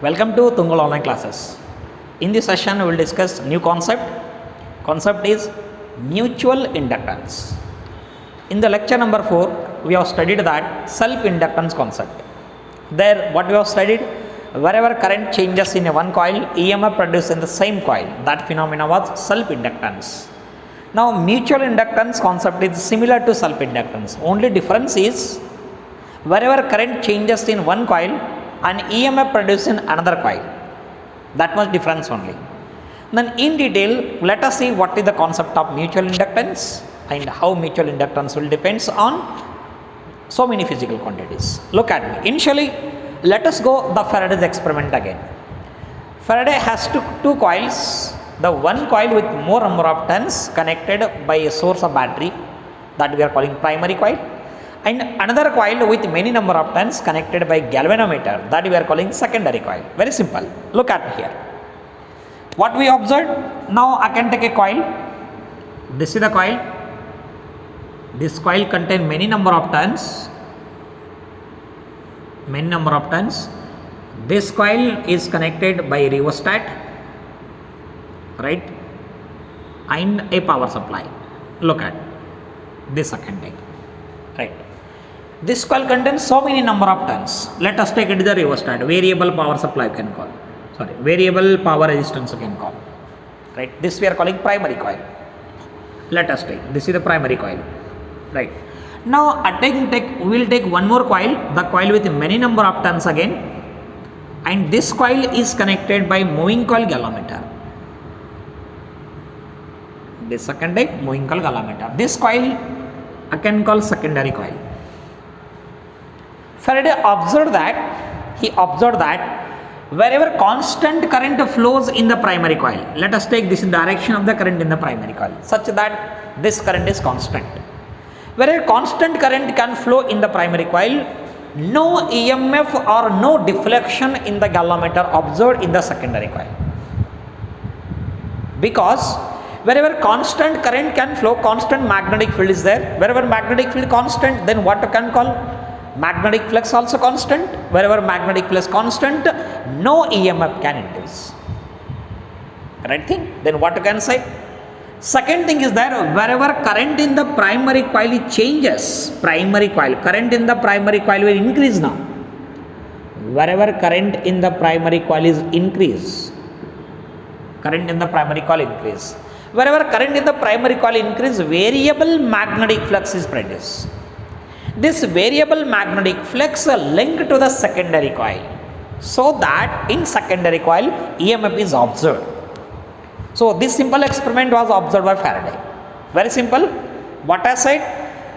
Welcome to Tungal online classes. In this session we will discuss new concept. Concept is mutual inductance. In the lecture number 4 we have studied that self-inductance concept. There what we have studied, wherever current changes in a one coil, EMF produced in the same coil, that phenomena was self-inductance. Now mutual inductance concept is similar to self-inductance. Only difference is wherever current changes in one coil and EMF produced in another coil. That much difference only. Then in detail, let us see what is the concept of mutual inductance and how mutual inductance will depends on so many physical quantities. Look at me. Initially, let us go the Faraday's experiment again. Faraday has two coils. The one coil with more number of turns connected by a source of battery, that we are calling primary coil, and another coil with many number of turns connected by galvanometer, that we are calling secondary coil. Very simple. Look at me here. What we observed, now I can take a coil. This is the coil. This coil contains many number of turns. This coil is connected by a rheostat, right, and a power supply. Look at this secondary, right. This coil contains so many number of turns. Let us take it to the rheostat, variable power supply you can call, variable power resistance you can call, right. This we are calling primary coil. Let us take, this is the primary coil, right. Now we will take one more coil, the coil with many number of turns again, and this coil is connected by moving coil galvanometer. This secondary moving coil galvanometer. This coil I can call secondary coil. Faraday observed that wherever constant current flows in the primary coil, let us take this direction of the current in the primary coil, such that this current is constant. Wherever constant current can flow in the primary coil, no EMF or no deflection in the galvanometer observed in the secondary coil. Because wherever constant current can flow, constant magnetic field is there. Wherever magnetic field constant, then what you can call? Magnetic flux also constant. Wherever magnetic flux constant, no EMF can induce. Right thing? Then what you can say? Second thing is that wherever current in the primary coil changes, current in the primary coil will increase now. Wherever current in the primary coil is increase, current in the primary coil increase. Wherever current in the primary coil increase, variable magnetic flux is produced. This variable magnetic flux linked to the secondary coil, so that in secondary coil EMF is observed. So this simple experiment was observed by Faraday. Very simple. What I said,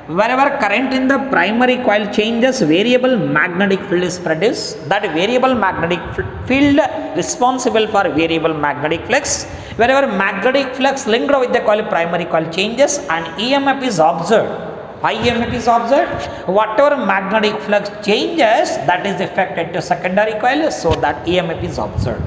wherever current in the primary coil changes, variable magnetic field is produced. That variable magnetic field responsible for variable magnetic flux. Wherever magnetic flux linked with the coil, primary coil changes and EMF is observed. Why EMF is observed? Whatever magnetic flux changes, that is affected to secondary coil, so that EMF is observed.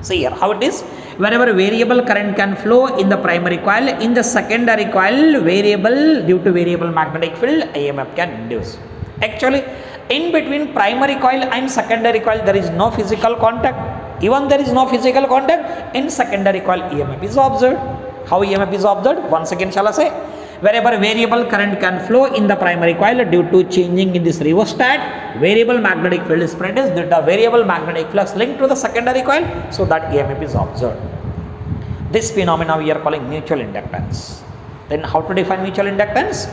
See here how it is. Wherever variable current can flow in the primary coil, in the secondary coil, variable, due to variable magnetic field, EMF can induce. Actually, in between primary coil and secondary coil, there is no physical contact. Even there is no physical contact, in secondary coil, EMF is observed. How EMF is observed? Once again, shall I say? Wherever variable current can flow in the primary coil due to changing in this rheostat, variable magnetic field is produced due to variable magnetic flux linked to the secondary coil, so that EMF is observed. This phenomena we are calling mutual inductance. Then how to define mutual inductance?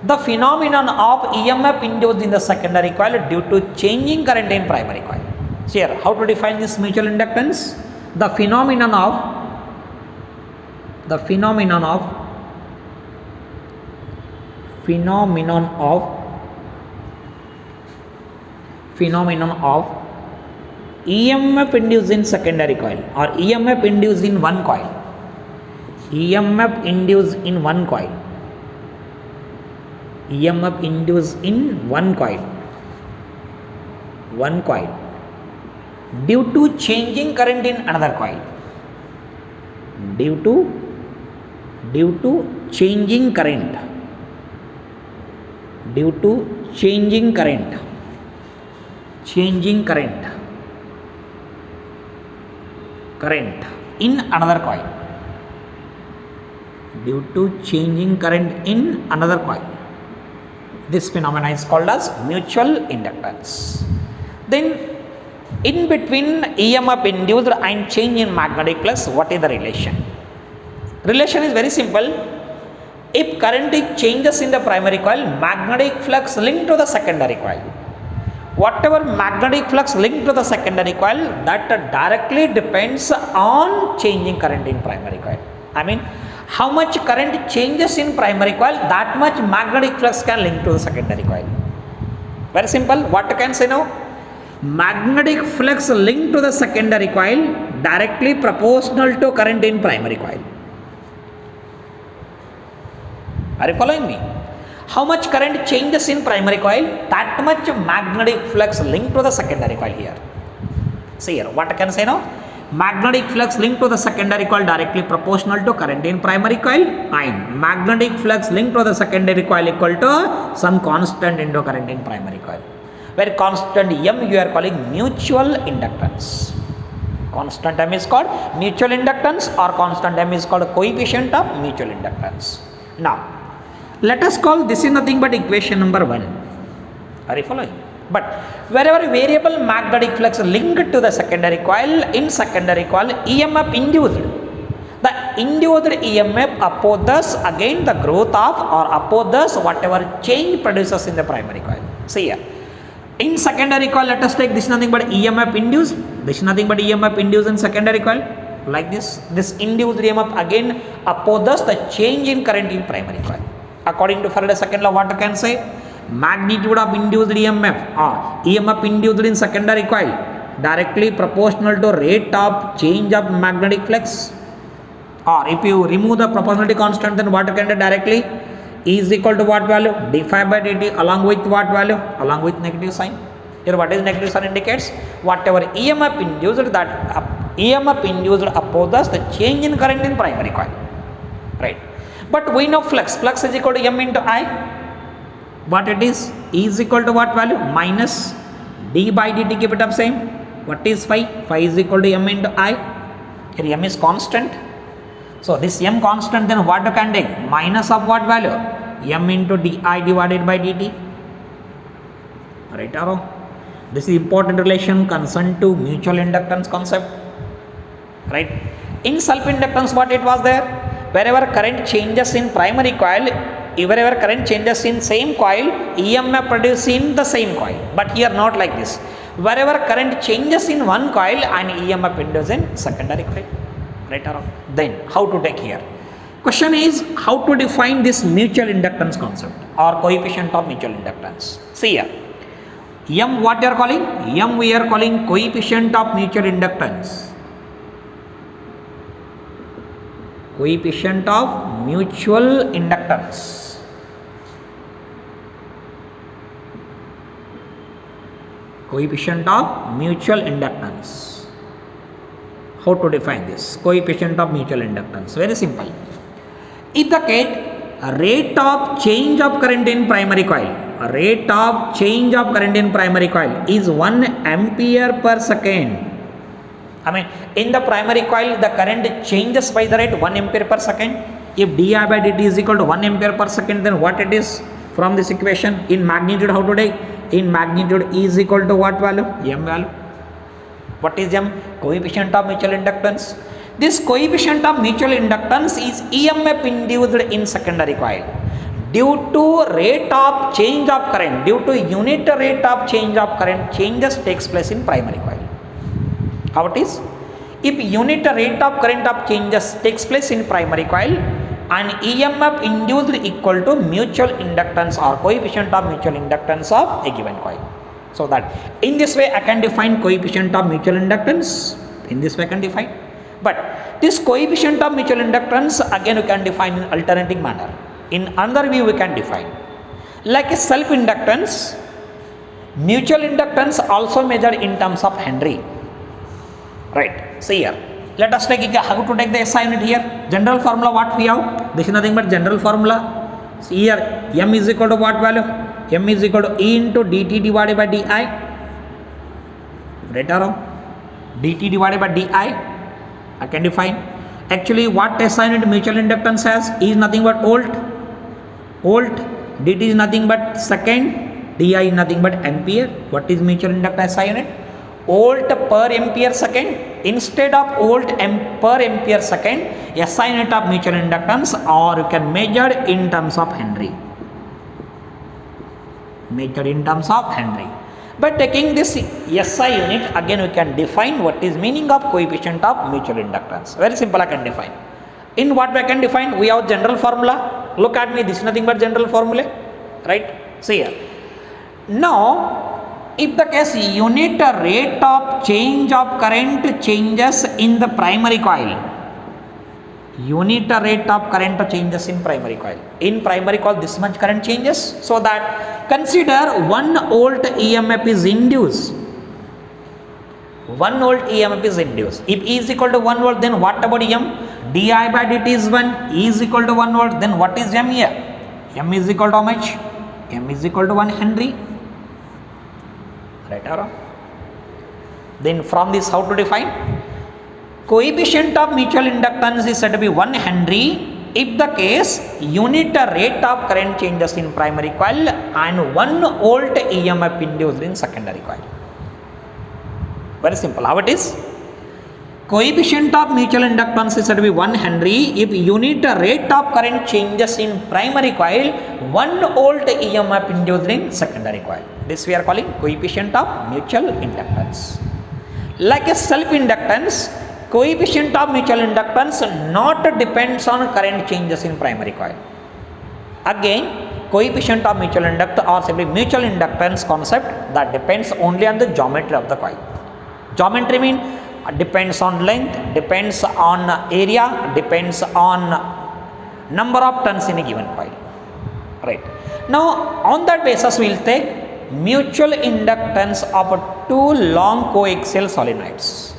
The phenomenon of EMF induced in the secondary coil due to changing current in primary coil. So here, how to define this mutual inductance? The phenomenon of EMF induced in secondary coil or EMF induced in one coil. EMF induced in one coil. EMF induced in one coil. One coil. Due to changing current in another coil. Due to changing current. Due to changing current current in another coil. Due to changing current in another coil. This phenomena is called as mutual inductance. Then in between EMF induced and change in magnetic flux, what is the relation? Relation is very simple. If current changes in the primary coil, magnetic flux linked to the secondary coil. Whatever magnetic flux linked to the secondary coil, that directly depends on changing current in primary coil. I mean, how much current changes in primary coil, that much magnetic flux can link to the secondary coil. Very simple. What I can say now? Magnetic flux linked to the secondary coil directly proportional to current in primary coil. Are you following me? How much current changes in primary coil, that much magnetic flux linked to the secondary coil here. See here, what I can say now? Magnetic flux linked to the secondary coil directly proportional to current in primary coil, and magnetic flux linked to the secondary coil equal to some constant into current in primary coil. Where constant M you are calling mutual inductance. Constant M is called mutual inductance, or constant M is called coefficient of mutual inductance. Now, let us call this is nothing but equation number 1. Are you following? But wherever variable magnetic flux linked to the secondary coil, in secondary coil EMF induced, the induced EMF opposes again the growth of or opposes whatever change produces in the primary coil. See here, in secondary coil, let us take this nothing but EMF induced, this is nothing but EMF induced in secondary coil, like this induced EMF again opposes the change in current in primary coil. According to Faraday's second law, what I can say? Magnitude of induced EMF or EMF induced in secondary coil directly proportional to rate of change of magnetic flux. Or if you remove the proportionality constant, then what can do directly? E is equal to what value? d phi by dt along with what value? Along with negative sign. Here what is negative sign indicates? Whatever EMF induced, that EMF induced opposes the change in current in primary coil. Right. But we know flux. Flux is equal to M into I. What it is? E is equal to what value? Minus d by dt, keep it up same. What is phi? Phi is equal to M into I. Here M is constant. So this M constant, then what you can take? Minus of what value? M into di divided by dt. Right or wrong? This is important relation concerned to mutual inductance concept. Right? In self-inductance, what it was there? Wherever current changes in primary coil, wherever current changes in same coil, EMF produced in the same coil. But here not like this. Wherever current changes in one coil and EMF induced in secondary coil. Right or wrong? Then how to take here? Question is how to define this mutual inductance concept or coefficient of mutual inductance. See here. M what you are calling? M we are calling coefficient of mutual inductance. Coefficient of mutual inductance. Coefficient of mutual inductance. How to define this? Coefficient of mutual inductance. Very simple. Indicate a rate of change of current in primary coil. A rate of change of current in primary coil is 1 ampere per second. I mean, in the primary coil, the current changes by the rate 1 ampere per second. If di by dt is equal to 1 ampere per second, then what it is from this equation? In magnitude, how to take? In magnitude, E is equal to what value? M value. What is M? Coefficient of mutual inductance. This coefficient of mutual inductance is EMF induced in secondary coil. Due to rate of change of current, due to unit rate of change of current, changes takes place in primary coil. How it is? If unit rate of current of changes takes place in primary coil and EMF induced equal to mutual inductance or coefficient of mutual inductance of a given coil. So that in this way I can define coefficient of mutual inductance. In this way I can define. But this coefficient of mutual inductance again you can define in alternating manner. In another view we can define. Like a self-inductance, mutual inductance also measured in terms of Henry. Right. See here. Let us take how to take the SI unit here. General formula what we have? This is nothing but general formula. See here. M is equal to what value? M is equal to E into dt divided by di. Right or wrong? Dt divided by di. I can define. Actually, what SI unit mutual inductance has is nothing but volt. Dt is nothing but second, Di is nothing but ampere. What is mutual inductance SI unit? Volt per ampere second. Instead of volt per ampere second, SI unit of mutual inductance, or you can measure in terms of Henry. Measured in terms of Henry. By taking this SI unit, again we can define what is meaning of coefficient of mutual inductance. Very simple, I can define. In what way I can define? We have general formula. Look at me, this is nothing but general formula, right? See here. Now, if the case unit rate of change of current changes in the primary coil, unit rate of current changes in primary coil. In primary coil, this much current changes, so that consider 1 volt EMF is induced. 1 volt EMF is induced. If E is equal to 1 volt, then what about M? Di by dt is 1. E is equal to 1 volt, then what is M here? M is equal to how much? M is equal to 1 Henry. Right or wrong? Then from this, how to define? Coefficient of mutual inductance is said to be 1 Henry if the case unit rate of current changes in primary coil and 1 volt EMF induced in secondary coil. Very simple. How it is? Coefficient of mutual inductance is said to be 1 Henry if unit rate of current changes in primary coil, 1 volt EMF induced in secondary coil. This we are calling coefficient of mutual inductance. Like a self-inductance, coefficient of mutual inductance not depends on current changes in primary coil. Again, coefficient of mutual inductance or simply mutual inductance concept that depends only on the geometry of the coil. Geometry means depends on length, depends on area, depends on number of turns in a given coil. Right. Now, on that basis, we will take mutual inductance of two long coaxial solenoids.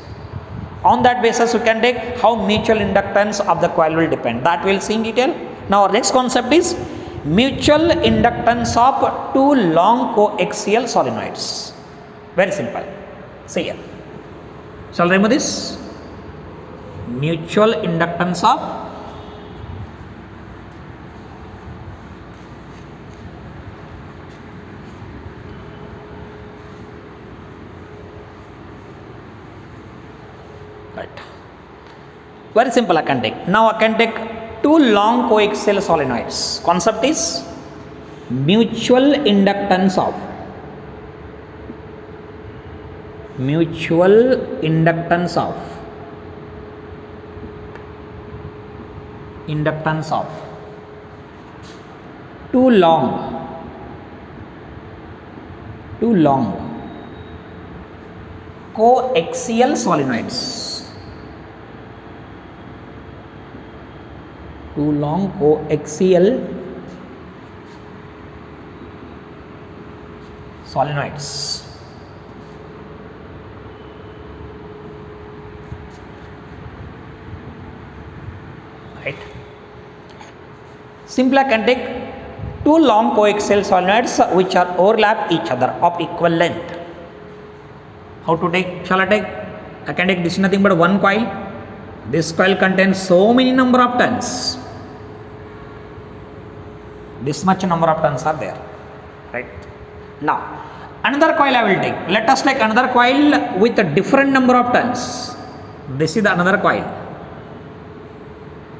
On that basis, we can take how mutual inductance of the coil will depend. That we will see in detail. Now, our next concept is mutual inductance of two long coaxial solenoids. Very simple. See here. Shall I remove this? Mutual inductance of right. Very simple, I can take. Now I can take two long coaxial solenoids. Concept is mutual inductance of two long coaxial solenoids. Two long coaxial solenoids. Right. Simply I can take two long coaxial solenoids which are overlap each other of equal length. How to take? Shall I take? I can take this nothing but one coil. This coil contains so many number of turns. This much number of turns are there. Right. Now, another coil I will take. Let us take another coil with a different number of turns. This is the another coil.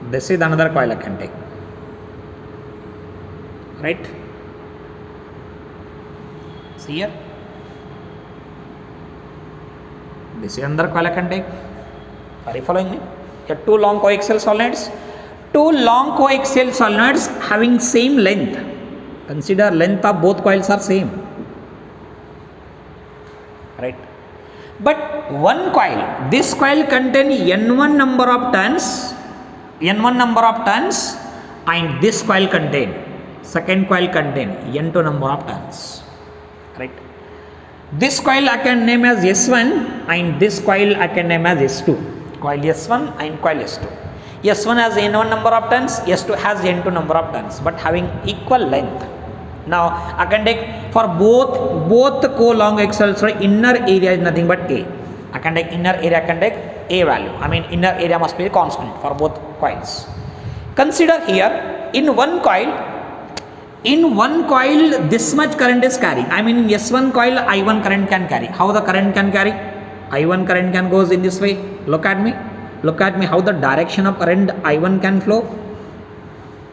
This is another coil I can take. Right. See here. This is another coil I can take. Are you following me? Here two long coaxial solenoids. Two long coaxial solenoids having same length. Consider length of both coils are same. Right. But one coil, this coil contains N1 number of turns. And this coil contain, second coil contain N2 number of turns. Right. This coil I can name as S1 and this coil I can name as S2. Coil S1 and coil S2. S1 has N1 number of turns, S2 has N2 number of turns, but having equal length. Now I can take for both co long coaxial, inner area is nothing but A. I can take inner area, I can take A value. I mean inner area must be constant for both coils. Consider here in one coil this much current is carrying. I mean in S1 coil I1 current can carry. How the current can carry? I1 current can goes in this way. Look at me how the direction of current I1 can flow.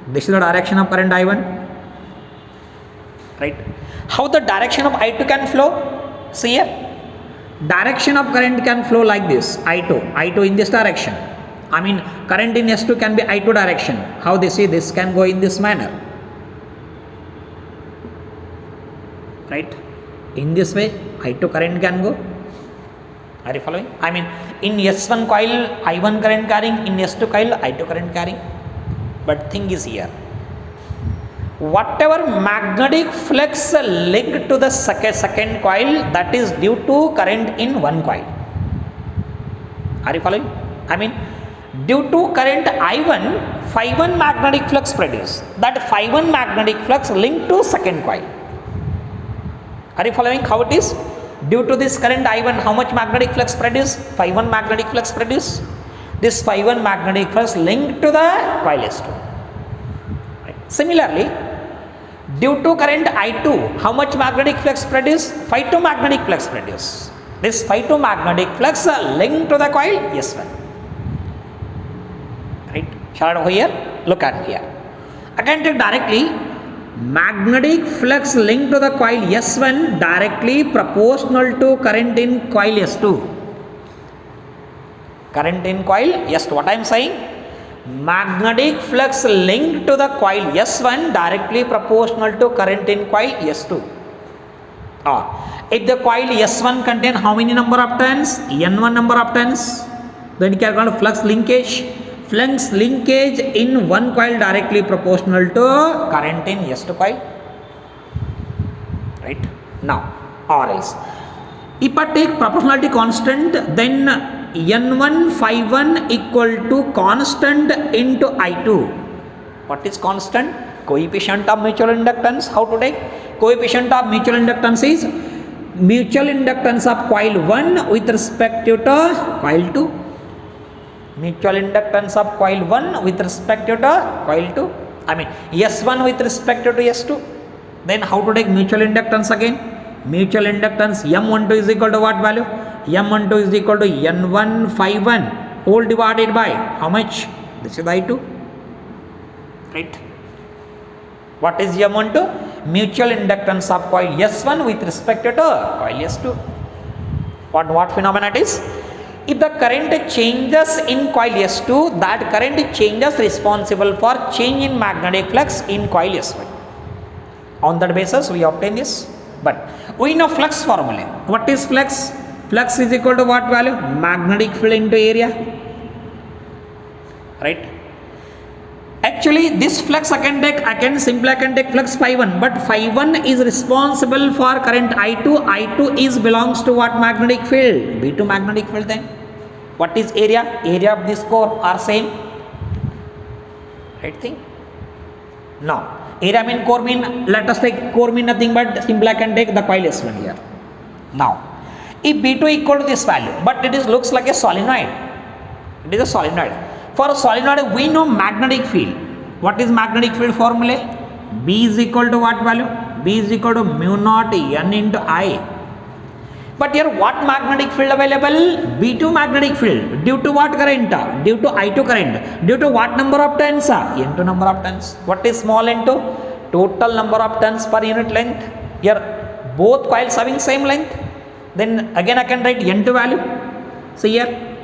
This is the direction of current I1, right? How the direction of I2 can flow? See here, direction of current can flow like this, I2 in this direction. I mean current in S2 can be I2 direction. How they say this can go in this manner, right? In this way I2 current can go. Are you following? I mean in S1 coil I1 current carrying, in S2 coil I2 current carrying. But thing is here, whatever magnetic flux linked to the second coil, that is due to current in one coil. Are you following? I mean due to current I1, phi1 magnetic flux produced. That phi1 magnetic flux linked to second coil. Are you following how it is? Due to this current I1, how much magnetic flux produced? Phi1 magnetic flux produced. This phi1 magnetic flux linked to the coil S2. Right. Similarly, due to current I2, how much magnetic flux produced? Phi2 magnetic flux produced. This phi2 magnetic flux linked to the coil S1. Right. Shall I over here? Look at here. I can take directly magnetic flux linked to the coil S1 directly proportional to current in coil S2. Current in coil S2. What I am saying? Magnetic flux linked to the coil S1 directly proportional to current in coil S2. Or if the coil S1 contain how many number of turns? N1 number of turns. Then you can call flux linkage. Flux linkage in one coil directly proportional to current in S2 coil. Right? Now, or else, if I take proportionality constant, then N1 phi1 equal to constant into I2. What is constant? Coefficient of mutual inductance. How to take? Coefficient of mutual inductance is mutual inductance of coil 1 with respect to coil 2. Mutual inductance of coil 1 with respect to coil 2. I mean S1 with respect to S2. Then how to take mutual inductance again? Mutual inductance M12 is equal to what value? M12 is equal to N1 phi1 whole divided by how much? This is I2. Right? What is M12? Mutual inductance of coil S1 with respect to coil S2. What phenomena it is? If the current changes in coil S2, that current changes responsible for change in magnetic flux in coil S1. On that basis we obtain this. But we know flux formula. What is flux? Flux is equal to what value? Magnetic field into area. Right? Actually this flux I can take flux phi1, but phi1 is responsible for current I2. I2 is belongs to what magnetic field? B2 magnetic field. Then what is area? Area of this core are same. Right thing? Now area mean core mean, let us take core mean nothing but simply I can take the coil S1 here. Now if B2 equal to this value, but it is looks like a solenoid. It is a solenoid. For a solenoid we know magnetic field. What is magnetic field formula? B is equal to what value? B is equal to mu naught N into I. But here what magnetic field available? B2 magnetic field. Due to what current? Due to I2 current. Due to what number of turns? N2 number of turns. What is small n2? Total number of turns per unit length. Here both coils having same length. Then again I can write N2 value. See here.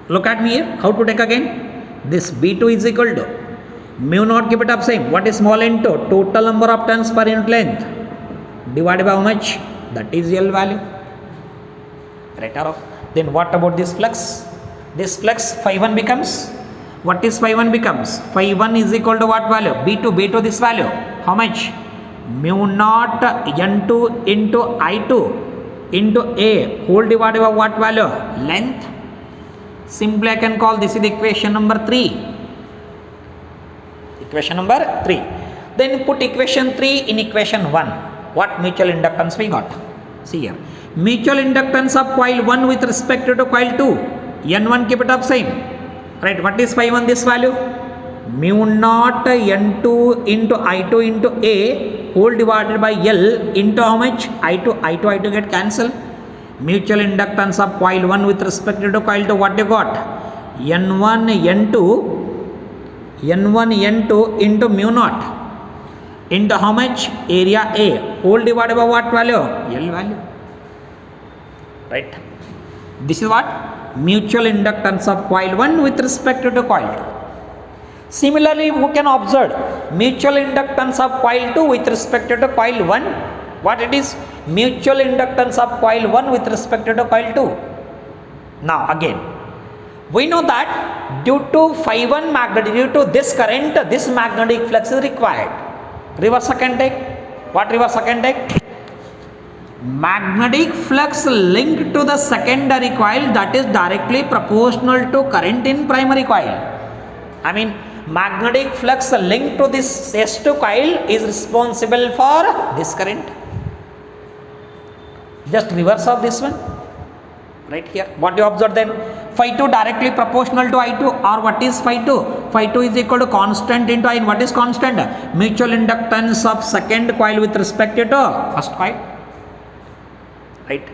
Look at me here. How to take again? This B2 is equal to mu naught, keep it up same. What is small n2? Total number of turns per unit length. Divided by how much? That is L value. Right off. Then what about this flux? This flux phi1 becomes, what is phi1 becomes? Phi1 is equal to what value? B2 this value. How much? Mu naught N2 into I2 into A whole divided by what value? Length. Simply I can call this is equation number 3. Equation number 3. Then put equation 3 in equation 1. What mutual inductance we got? See here. Mutual inductance of coil 1 with respect to coil 2. N1 keep it up same. Right, what is phi 1 this value? Mu naught N2 into I2 into A whole divided by L into how much? I2 get cancelled. Mutual inductance of coil 1 with respect to coil 2, what you got? N1 N2 into mu naught into how much? Area A whole divided by what value? L value. Right. This is what? Mutual inductance of coil 1 with respect to coil 2. Similarly, we can observe mutual inductance of coil 2 with respect to coil 1. What it is? Mutual inductance of coil 1 with respect to coil 2. Now again, we know that due to phi 1 magnetic, due to this current, this magnetic flux is required. Reverse can take. What reverse can take? Magnetic flux linked to the secondary coil, that is directly proportional to current in primary coil. I mean, magnetic flux linked to this S2 coil is responsible for this current. Just reverse of this one. Right here. What you observe then? Phi 2 directly proportional to I2, or what is phi 2? Phi 2 is equal to constant into I. And what is constant? Mutual inductance of second coil with respect to first coil. Right.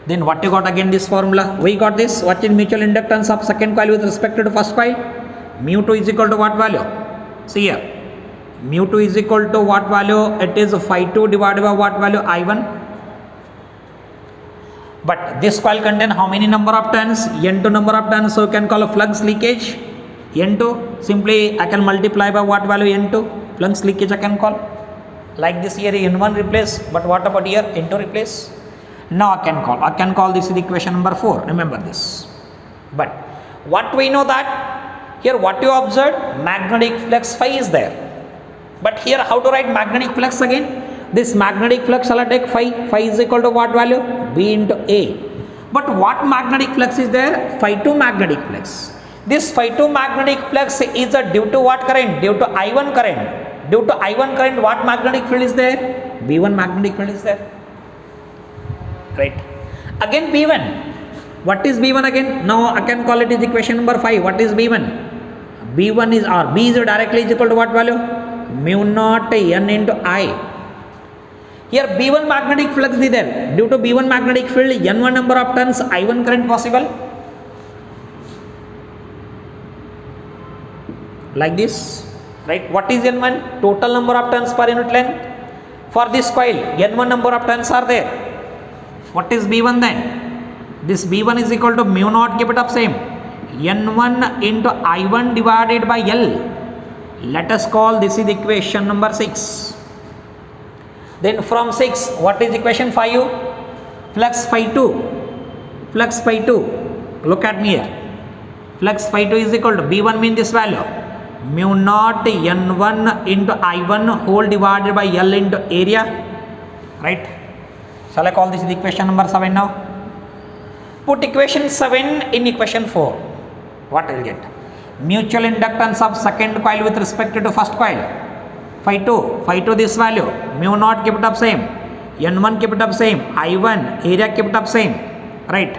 Then what you got again this formula? We got this. What is mutual inductance of second coil with respect to first coil? Mu 2 is equal to what value? See here. Mu 2 is equal to what value? It is phi 2 divided by what value? I1. But this coil contain how many number of turns? N2 number of turns. So you can call a flux leakage. N2. Simply I can multiply by what value? N2. Flux leakage I can call. Like this here N1 replace. But what about here? N2 replace. Now I can call this is equation number 4. Remember this. But what we know that here what you observed, magnetic flux phi is there. But here how to write magnetic flux again? This magnetic flux shall I take phi? Phi is equal to what value? B into A. But what magnetic flux is there? Phi 2 magnetic flux. This phi 2 magnetic flux is due to what current? Due to I1 current. Due to I1 current, what magnetic field is there? B1 magnetic field is there. Right. Again B1. What is B1 again? Now I can call it is equation number 5. What is B1? B1 is, or B is directly equal to what value? Mu naught N into I. Here B1 magnetic flux is there. Due to B1 magnetic field, N1 number of turns, I1 current possible. Like this. Right. What is N1? Total number of turns per unit length. For this coil, N1 number of turns are there. What is B1 then? This B1 is equal to mu naught, keep it up same. N1 into I1 divided by L. Let us call this is equation number 6. Then from 6, what is equation 5? Flux phi 2. Flux phi 2. Look at me here. Flux phi 2 is equal to B1 mean this value. Mu naught N1 into I1 whole divided by L into area. Right. Shall I call this the equation number 7 now? Put equation 7 in equation 4. What will get? Mutual inductance of second coil with respect to first coil. Phi 2 this value. Mu naught keep it up same. N1 keep it up same. I1 area keep it up same. Right.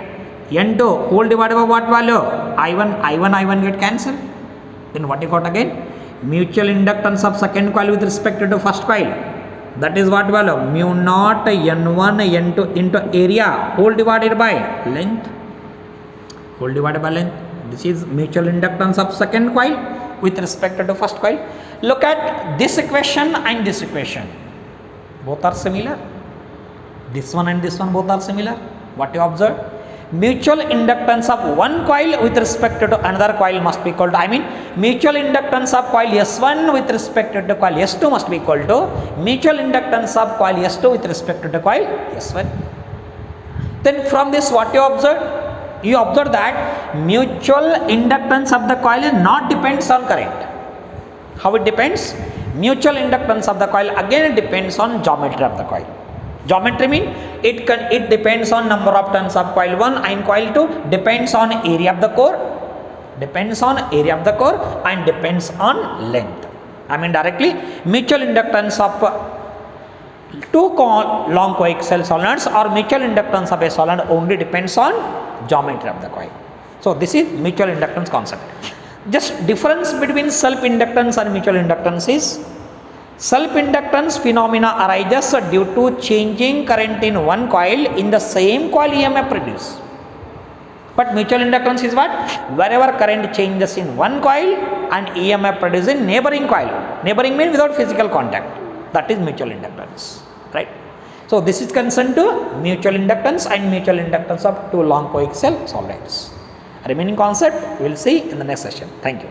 N2 whole divided by what value? I1 get cancelled. Then what you got again? Mutual inductance of second coil with respect to first coil. That is what value? Mu naught N1 N2 into area whole divided by length. Whole divided by length. This is mutual inductance of second coil with respect to first coil. Look at this equation and this equation. Both are similar. This one and this one both are similar. What you observe? Mutual inductance of one coil with respect to another coil must be equal to, mutual inductance of coil S1 with respect to coil S2 must be equal to mutual inductance of coil S2 with respect to coil S1. Then from this what you observe? You observe that mutual inductance of the coil not depends on current. How it depends? Mutual inductance of the coil again depends on geometry of the coil. Geometry means it depends on number of turns of coil 1 and coil 2, depends on area of the core, and depends on length. Directly mutual inductance of long coaxial solenoids or mutual inductance of a solenoid only depends on geometry of the coil. So this is mutual inductance concept. Just difference between self-inductance and mutual inductance is self-inductance phenomena arises due to changing current in one coil in the same coil EMF produced. But mutual inductance is what? Wherever current changes in one coil and EMF produced in neighboring coil. Neighboring means without physical contact. That is mutual inductance, right? So this is concerned to mutual inductance and mutual inductance of two long coaxial solenoids. Remaining concept we will see in the next session. Thank you.